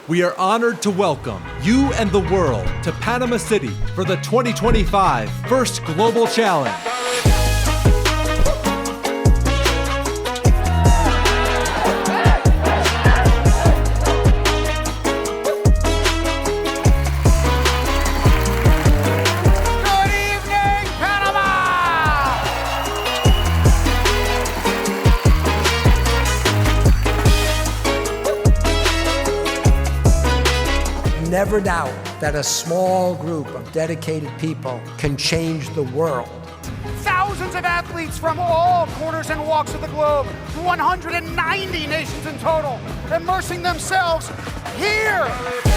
We are honored to welcome you and the world to Panama City for the 2025 First Global Challenge. Never doubt that a small group of dedicated people can change the world. Thousands of athletes from all corners and walks of the globe, 190 nations in total, immersing themselves here